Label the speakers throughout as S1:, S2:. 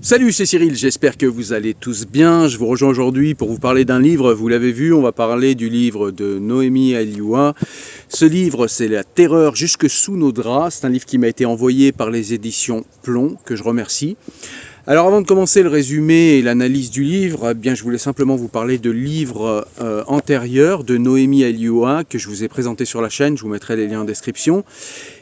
S1: Salut, c'est Cyril, j'espère que vous allez tous bien. Je vous rejoins aujourd'hui pour vous parler d'un livre, vous l'avez vu, on va parler du livre de Noémie Alioua. Ce livre, c'est La terreur jusque sous nos draps. C'est un livre qui m'a été envoyé par les éditions Plomb, que je remercie. Alors avant de commencer le résumé et l'analyse du livre, eh bien, je voulais simplement vous parler de livres antérieurs de Noémie Alioua que je vous ai présenté sur la chaîne, je vous mettrai les liens en description.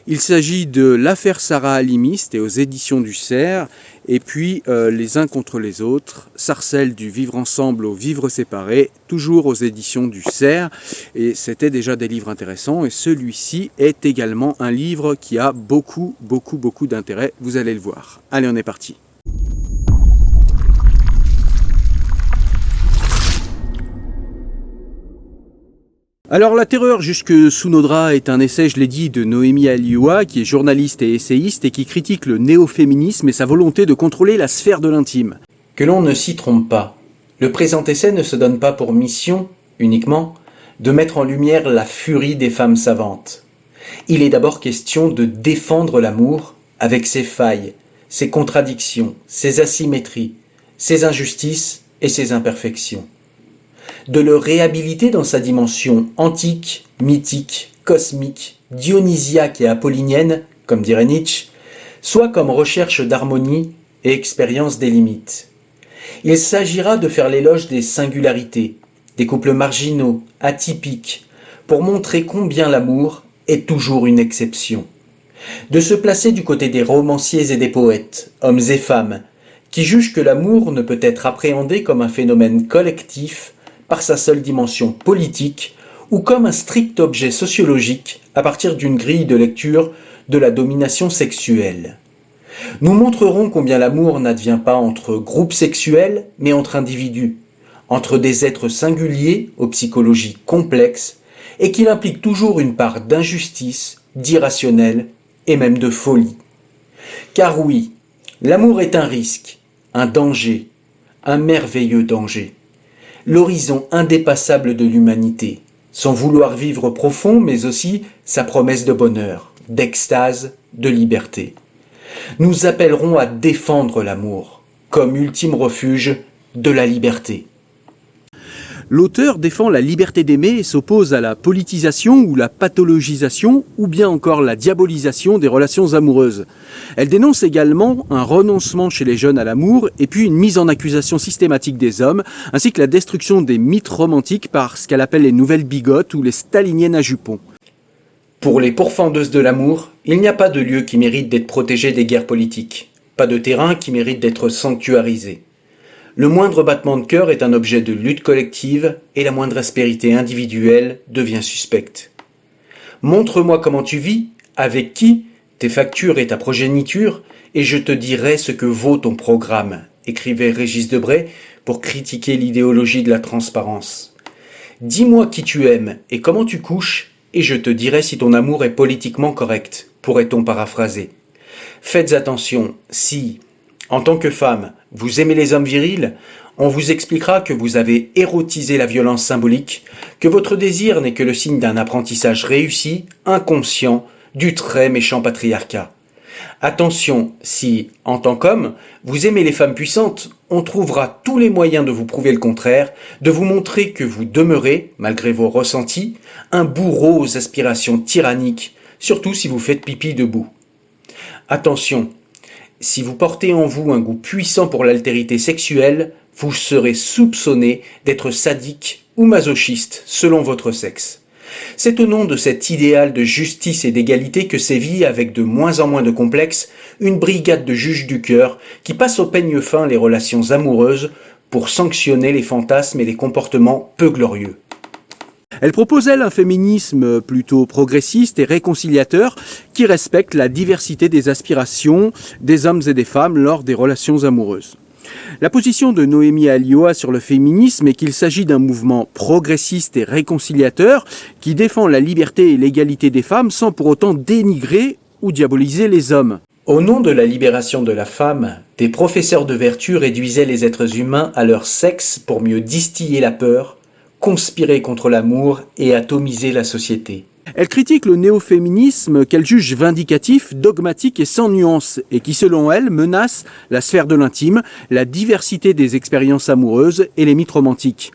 S1: Il s'agit de L'affaire Sarah Halimi, c'était aux éditions du Cerf, et puis Les uns contre les autres, Sarcelles du vivre ensemble au vivre séparé, toujours aux éditions du Cerf, et c'était déjà des livres intéressants, et celui-ci est également un livre qui a beaucoup d'intérêt, vous allez le voir. Allez, on est parti. Alors La terreur jusque sous nos draps est un essai, je l'ai dit, de Noémie Alioua, qui est journaliste et essayiste et qui critique le néo-féminisme et sa volonté de contrôler la sphère de l'intime.
S2: Que l'on ne s'y trompe pas, le présent essai ne se donne pas pour mission, uniquement, de mettre en lumière la furie des femmes savantes. Il est d'abord question de défendre l'amour avec ses failles, ses contradictions, ses asymétries, ses injustices et ses imperfections. De le réhabiliter dans sa dimension antique, mythique, cosmique, dionysiaque et apollinienne, comme dirait Nietzsche, soit comme recherche d'harmonie et expérience des limites. Il s'agira de faire l'éloge des singularités, des couples marginaux, atypiques, pour montrer combien l'amour est toujours une exception. De se placer du côté des romanciers et des poètes, hommes et femmes, qui jugent que l'amour ne peut être appréhendé comme un phénomène collectif par sa seule dimension politique ou comme un strict objet sociologique à partir d'une grille de lecture de la domination sexuelle. Nous montrerons combien l'amour n'advient pas entre groupes sexuels, mais entre individus, entre des êtres singuliers aux psychologies complexes, et qu'il implique toujours une part d'injustice, d'irrationnel et même de folie. Car oui, l'amour est un risque, un danger, un merveilleux danger. L'horizon indépassable de l'humanité, son vouloir vivre profond, mais aussi sa promesse de bonheur, d'extase, de liberté. Nous appellerons à défendre l'amour, comme ultime refuge de la liberté.
S1: L'auteur défend la liberté d'aimer et s'oppose à la politisation ou la pathologisation ou bien encore la diabolisation des relations amoureuses. Elle dénonce également un renoncement chez les jeunes à l'amour et puis une mise en accusation systématique des hommes, ainsi que la destruction des mythes romantiques par ce qu'elle appelle les nouvelles bigotes ou les staliniennes à jupons.
S2: Pour les pourfendeuses de l'amour, il n'y a pas de lieu qui mérite d'être protégé des guerres politiques, pas de terrain qui mérite d'être sanctuarisé. Le moindre battement de cœur est un objet de lutte collective et la moindre aspérité individuelle devient suspecte. Montre-moi comment tu vis, avec qui, tes factures et ta progéniture, et je te dirai ce que vaut ton programme, écrivait Régis Debray pour critiquer l'idéologie de la transparence. Dis-moi qui tu aimes et comment tu couches, et je te dirai si ton amour est politiquement correct, pourrait-on paraphraser. Faites attention, si, en tant que femme, vous aimez les hommes virils, on vous expliquera que vous avez érotisé la violence symbolique, que votre désir n'est que le signe d'un apprentissage réussi, inconscient, du très méchant patriarcat. Attention, si, en tant qu'homme, vous aimez les femmes puissantes, on trouvera tous les moyens de vous prouver le contraire, de vous montrer que vous demeurez, malgré vos ressentis, un bourreau aux aspirations tyranniques, surtout si vous faites pipi debout. Attention, si vous portez en vous un goût puissant pour l'altérité sexuelle, vous serez soupçonné d'être sadique ou masochiste selon votre sexe. C'est au nom de cet idéal de justice et d'égalité que sévit, avec de moins en moins de complexes, une brigade de juges du cœur qui passe au peigne fin les relations amoureuses pour sanctionner les fantasmes et les comportements peu glorieux.
S1: Elle propose, elle, un féminisme plutôt progressiste et réconciliateur qui respecte la diversité des aspirations des hommes et des femmes lors des relations amoureuses. La position de Noémie Alioua sur le féminisme est qu'il s'agit d'un mouvement progressiste et réconciliateur qui défend la liberté et l'égalité des femmes sans pour autant dénigrer ou diaboliser les hommes.
S2: Au nom de la libération de la femme, des professeurs de vertu réduisaient les êtres humains à leur sexe pour mieux distiller la peur, conspirer contre l'amour et atomiser la société.
S1: Elle critique le néo-féminisme qu'elle juge vindicatif, dogmatique et sans nuance, et qui selon elle menace la sphère de l'intime, la diversité des expériences amoureuses et les mythes romantiques.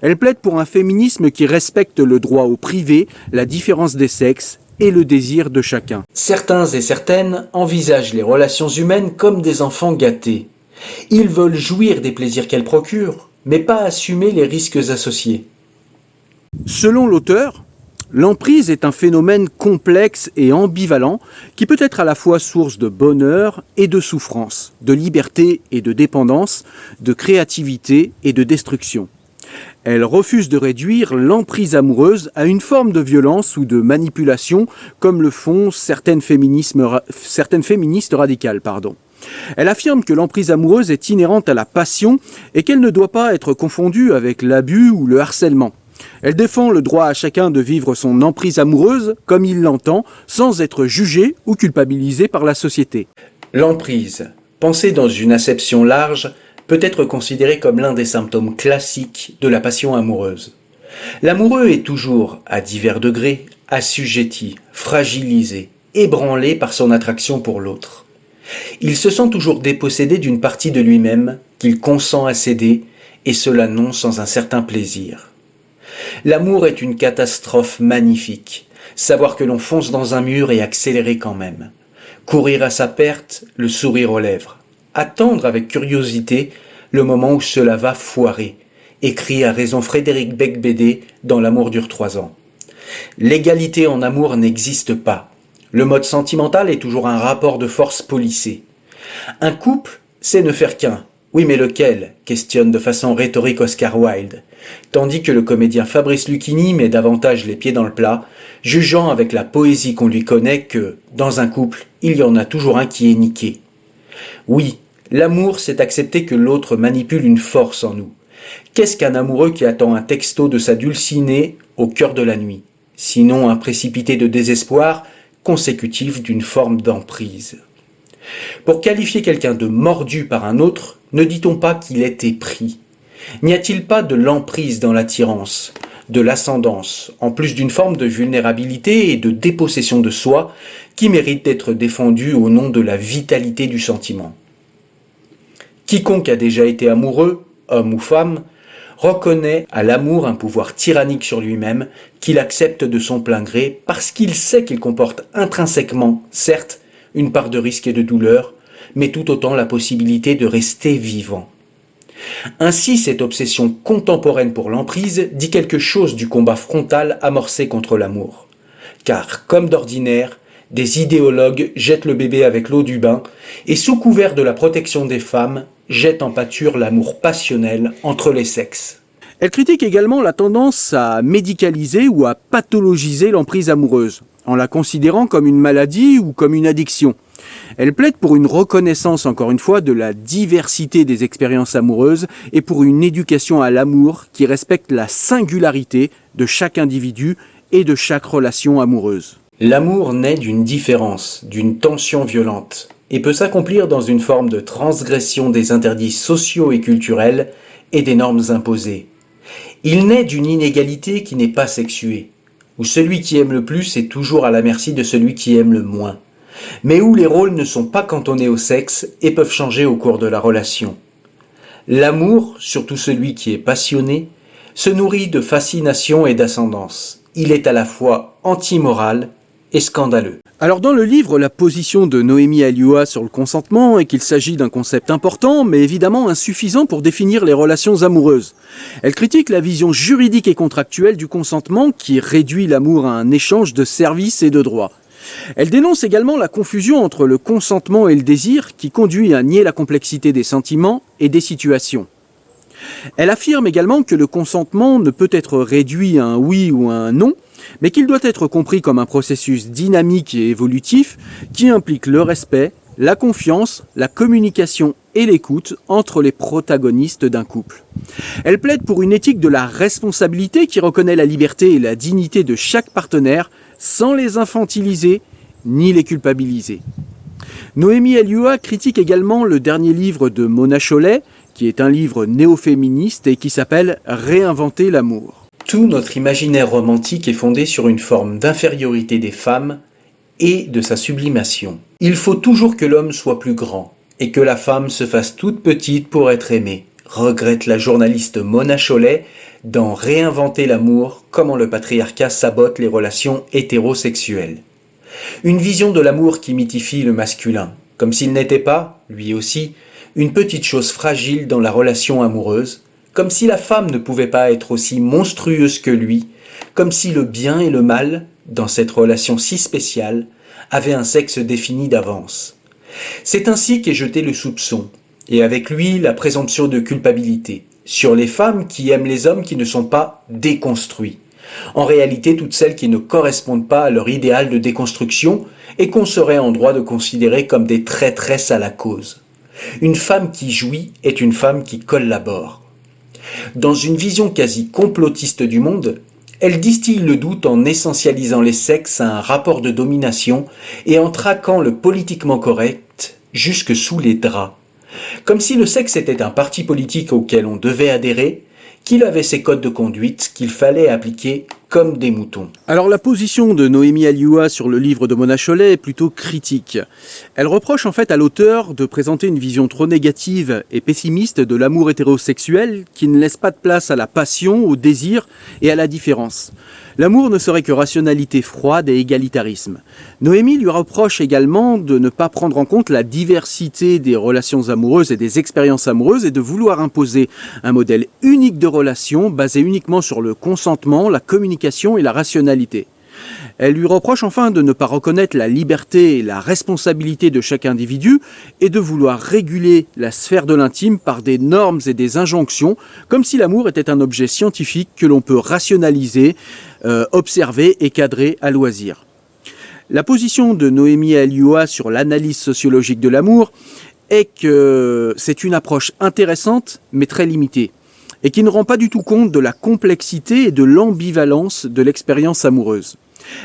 S1: Elle plaide pour un féminisme qui respecte le droit au privé, la différence des sexes et le désir de chacun.
S2: Certains et certaines envisagent les relations humaines comme des enfants gâtés. Ils veulent jouir des plaisirs qu'elles procurent, mais pas assumer les risques associés.
S1: Selon l'auteur, l'emprise est un phénomène complexe et ambivalent qui peut être à la fois source de bonheur et de souffrance, de liberté et de dépendance, de créativité et de destruction. Elle refuse de réduire l'emprise amoureuse à une forme de violence ou de manipulation comme le font certaines féministes radicales. Elle affirme que l'emprise amoureuse est inhérente à la passion et qu'elle ne doit pas être confondue avec l'abus ou le harcèlement. Elle défend le droit à chacun de vivre son emprise amoureuse comme il l'entend, sans être jugé ou culpabilisé par la société.
S2: L'emprise, pensée dans une acception large, peut être considérée comme l'un des symptômes classiques de la passion amoureuse. L'amoureux est toujours, à divers degrés, assujetti, fragilisé, ébranlé par son attraction pour l'autre. Il se sent toujours dépossédé d'une partie de lui-même qu'il consent à céder, et cela non sans un certain plaisir. L'amour est une catastrophe magnifique, savoir que l'on fonce dans un mur et accélérer quand même. Courir à sa perte, le sourire aux lèvres. Attendre avec curiosité le moment où cela va foirer, écrit à raison Frédéric Beigbeder dans L'amour dure 3 ans. L'égalité en amour n'existe pas. Le mode sentimental est toujours un rapport de force policé. Un couple, c'est ne faire qu'un. Oui, mais lequel ? Questionne de façon rhétorique Oscar Wilde, tandis que le comédien Fabrice Lucchini met davantage les pieds dans le plat, jugeant avec la poésie qu'on lui connaît que, dans un couple, il y en a toujours un qui est niqué. Oui, l'amour, c'est accepter que l'autre manipule une force en nous. Qu'est-ce qu'un amoureux qui attend un texto de sa dulcinée au cœur de la nuit ? Sinon un précipité de désespoir consécutif d'une forme d'emprise. Pour qualifier quelqu'un de mordu par un autre, ne dit-on pas qu'il est épris ? N'y a-t-il pas de l'emprise dans l'attirance, de l'ascendance, en plus d'une forme de vulnérabilité et de dépossession de soi qui mérite d'être défendue au nom de la vitalité du sentiment ? Quiconque a déjà été amoureux, homme ou femme, reconnaît à l'amour un pouvoir tyrannique sur lui-même qu'il accepte de son plein gré parce qu'il sait qu'il comporte intrinsèquement, certes, une part de risque et de douleur, mais tout autant la possibilité de rester vivant. Ainsi, cette obsession contemporaine pour l'emprise dit quelque chose du combat frontal amorcé contre l'amour. Car, comme d'ordinaire, des idéologues jettent le bébé avec l'eau du bain et, sous couvert de la protection des femmes, jettent en pâture l'amour passionnel entre les sexes.
S1: Elle critique également la tendance à médicaliser ou à pathologiser l'emprise amoureuse, en la considérant comme une maladie ou comme une addiction. Elle plaide pour une reconnaissance, encore une fois, de la diversité des expériences amoureuses et pour une éducation à l'amour qui respecte la singularité de chaque individu et de chaque relation amoureuse.
S2: L'amour naît d'une différence, d'une tension violente, et peut s'accomplir dans une forme de transgression des interdits sociaux et culturels et des normes imposées. Il naît d'une inégalité qui n'est pas sexuée, où celui qui aime le plus est toujours à la merci de celui qui aime le moins, mais où les rôles ne sont pas cantonnés au sexe et peuvent changer au cours de la relation. L'amour, surtout celui qui est passionné, se nourrit de fascination et d'ascendance. Il est à la fois antimoral et scandaleux.
S1: Alors dans le livre, la position de Noémie Alioua sur le consentement est qu'il s'agit d'un concept important, mais évidemment insuffisant pour définir les relations amoureuses. Elle critique la vision juridique et contractuelle du consentement qui réduit l'amour à un échange de services et de droits. Elle dénonce également la confusion entre le consentement et le désir qui conduit à nier la complexité des sentiments et des situations. Elle affirme également que le consentement ne peut être réduit à un oui ou à un non, mais qu'il doit être compris comme un processus dynamique et évolutif qui implique le respect, la confiance, la communication et l'écoute entre les protagonistes d'un couple. Elle plaide pour une éthique de la responsabilité qui reconnaît la liberté et la dignité de chaque partenaire sans les infantiliser ni les culpabiliser. Noémie Alioua critique également le dernier livre de Mona Chollet, qui est un livre néo-féministe et qui s'appelle « Réinventer l'amour ».
S2: Tout notre imaginaire romantique est fondé sur une forme d'infériorité des femmes et de sa sublimation. Il faut toujours que l'homme soit plus grand et que la femme se fasse toute petite pour être aimée, regrette la journaliste Mona Chollet dans Réinventer l'amour, comment le patriarcat sabote les relations hétérosexuelles. Une vision de l'amour qui mythifie le masculin, comme s'il n'était pas, lui aussi, une petite chose fragile dans la relation amoureuse, comme si la femme ne pouvait pas être aussi monstrueuse que lui, comme si le bien et le mal, dans cette relation si spéciale, avaient un sexe défini d'avance. C'est ainsi qu'est jeté le soupçon, et avec lui la présomption de culpabilité, sur les femmes qui aiment les hommes qui ne sont pas déconstruits. En réalité, toutes celles qui ne correspondent pas à leur idéal de déconstruction et qu'on serait en droit de considérer comme des traîtresses à la cause. Une femme qui jouit est une femme qui collabore. Dans une vision quasi complotiste du monde, elle distille le doute en essentialisant les sexes à un rapport de domination et en traquant le politiquement correct jusque sous les draps. Comme si le sexe était un parti politique auquel on devait adhérer, qu'il avait ses codes de conduite qu'il fallait appliquer comme des moutons.
S1: Alors la position de Noémie Alioua sur le livre de Mona Chollet est plutôt critique. Elle reproche en fait à l'auteur de présenter une vision trop négative et pessimiste de l'amour hétérosexuel qui ne laisse pas de place à la passion, au désir et à la différence. L'amour ne serait que rationalité froide et égalitarisme. Noémie lui reproche également de ne pas prendre en compte la diversité des relations amoureuses et des expériences amoureuses et de vouloir imposer un modèle unique de relation basé uniquement sur le consentement, la communication et la rationalité. Elle lui reproche enfin de ne pas reconnaître la liberté et la responsabilité de chaque individu et de vouloir réguler la sphère de l'intime par des normes et des injonctions, comme si l'amour était un objet scientifique que l'on peut rationaliser, observer et cadrer à loisir. La position de Noémie Alioua sur l'analyse sociologique de l'amour est que c'est une approche intéressante mais très limitée et qui ne rend pas du tout compte de la complexité et de l'ambivalence de l'expérience amoureuse.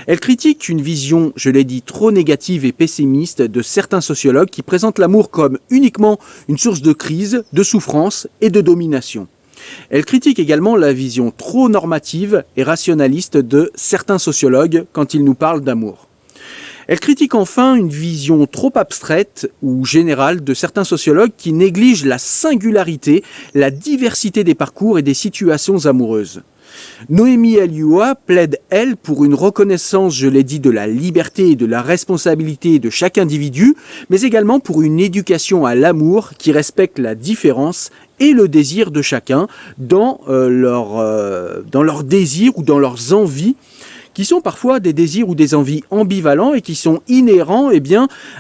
S1: Elle critique une vision, je l'ai dit, trop négative et pessimiste de certains sociologues qui présentent l'amour comme uniquement une source de crise, de souffrance et de domination. Elle critique également la vision trop normative et rationaliste de certains sociologues quand ils nous parlent d'amour. Elle critique enfin une vision trop abstraite ou générale de certains sociologues qui négligent la singularité, la diversité des parcours et des situations amoureuses. Noémie Alioua plaide, elle, pour une reconnaissance, je l'ai dit, de la liberté et de la responsabilité de chaque individu, mais également pour une éducation à l'amour qui respecte la différence et le désir de chacun dans leur désir ou dans leurs envies, qui sont parfois des désirs ou des envies ambivalents et qui sont inhérents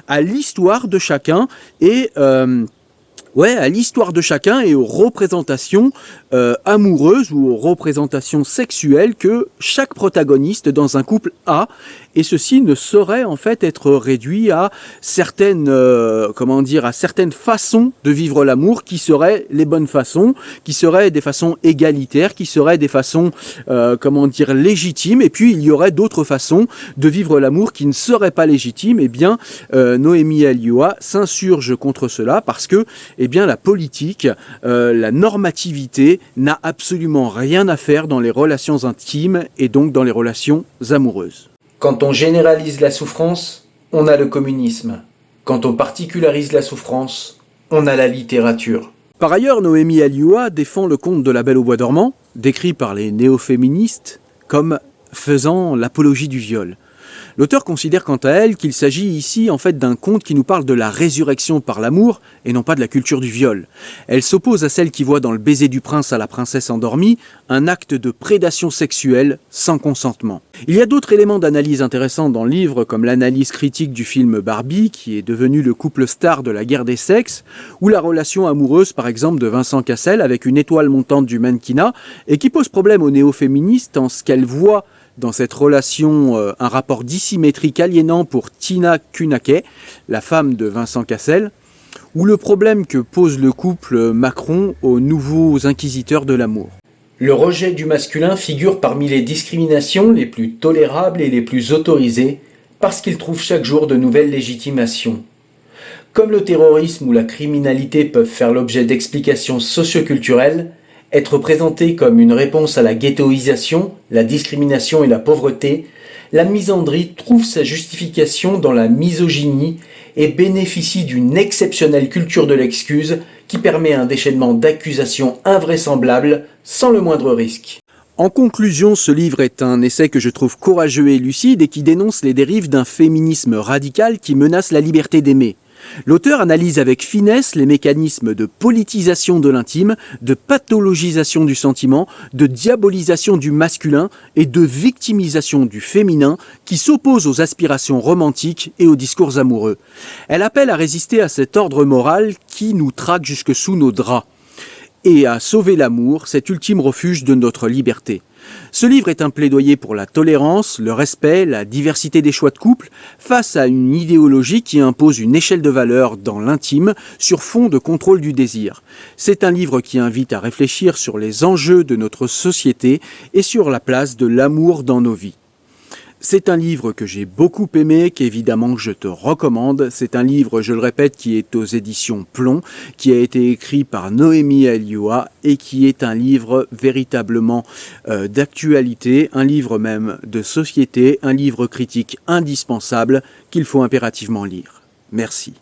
S1: à l'histoire de chacun et à l'histoire de chacun et aux représentations amoureuses ou aux représentations sexuelles que chaque protagoniste dans un couple a. Et ceci ne saurait en fait être réduit à certaines façons de vivre l'amour qui seraient les bonnes façons, qui seraient des façons égalitaires, qui seraient des façons légitimes. Et puis il y aurait d'autres façons de vivre l'amour qui ne seraient pas légitimes. Noémie Alioua s'insurge contre cela parce que la politique, la normativité n'a absolument rien à faire dans les relations intimes et donc dans les relations amoureuses.
S2: Quand on généralise la souffrance, on a le communisme. Quand on particularise la souffrance, on a la littérature.
S1: Par ailleurs, Noémie Alioua défend le conte de La Belle au bois dormant, décrit par les néo-féministes comme faisant l'apologie du viol. L'auteur considère quant à elle qu'il s'agit ici en fait d'un conte qui nous parle de la résurrection par l'amour et non pas de la culture du viol. Elle s'oppose à celle qui voit dans le baiser du prince à la princesse endormie un acte de prédation sexuelle sans consentement. Il y a d'autres éléments d'analyse intéressants dans le livre comme l'analyse critique du film Barbie qui est devenu le couple star de la guerre des sexes ou la relation amoureuse par exemple de Vincent Cassel avec une étoile montante du mannequinat et qui pose problème aux néo-féministes en ce qu'elle voit dans cette relation un rapport dissymétrique aliénant pour Tina Kunake, la femme de Vincent Cassel, ou le problème que pose le couple Macron aux nouveaux inquisiteurs de l'amour.
S2: Le rejet du masculin figure parmi les discriminations les plus tolérables et les plus autorisées parce qu'il trouve chaque jour de nouvelles légitimations. Comme le terrorisme ou la criminalité peuvent faire l'objet d'explications socioculturelles, Être présenté comme une réponse à la ghettoisation, la discrimination et la pauvreté, la misandrie trouve sa justification dans la misogynie et bénéficie d'une exceptionnelle culture de l'excuse qui permet un déchaînement d'accusations invraisemblables sans le moindre risque.
S1: En conclusion, ce livre est un essai que je trouve courageux et lucide et qui dénonce les dérives d'un féminisme radical qui menace la liberté d'aimer. L'auteur analyse avec finesse les mécanismes de politisation de l'intime, de pathologisation du sentiment, de diabolisation du masculin et de victimisation du féminin qui s'opposent aux aspirations romantiques et aux discours amoureux. Elle appelle à résister à cet ordre moral qui nous traque jusque sous nos draps et à sauver l'amour, cet ultime refuge de notre liberté. Ce livre est un plaidoyer pour la tolérance, le respect, la diversité des choix de couple, face à une idéologie qui impose une échelle de valeurs dans l'intime sur fond de contrôle du désir. C'est un livre qui invite à réfléchir sur les enjeux de notre société et sur la place de l'amour dans nos vies. C'est un livre que j'ai beaucoup aimé, qu'évidemment je te recommande. C'est un livre, je le répète, qui est aux éditions Plomb, qui a été écrit par Noémie Alioua et qui est un livre véritablement d'actualité, un livre même de société, un livre critique indispensable qu'il faut impérativement lire. Merci.